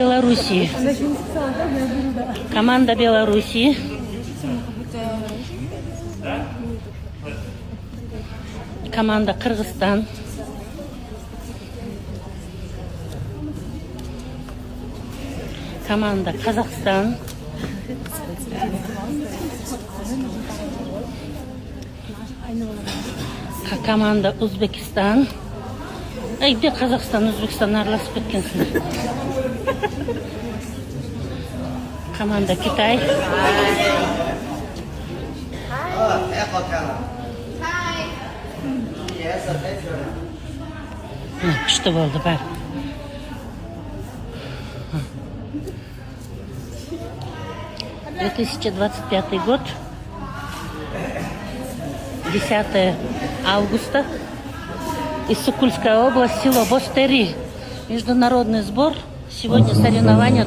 Белоруссии. Команда Белоруссии. Команда Кыргызстан. Команда Казахстан. Команда Узбекистан. Где Казахстан, Узбекистан араласып кеткенсіңдер. Команда Китай. Күшті болды бар. — 2025 год, 10 августа, Иссык-Кульская область, село Бостери. Международный сбор. Сегодня соревнования.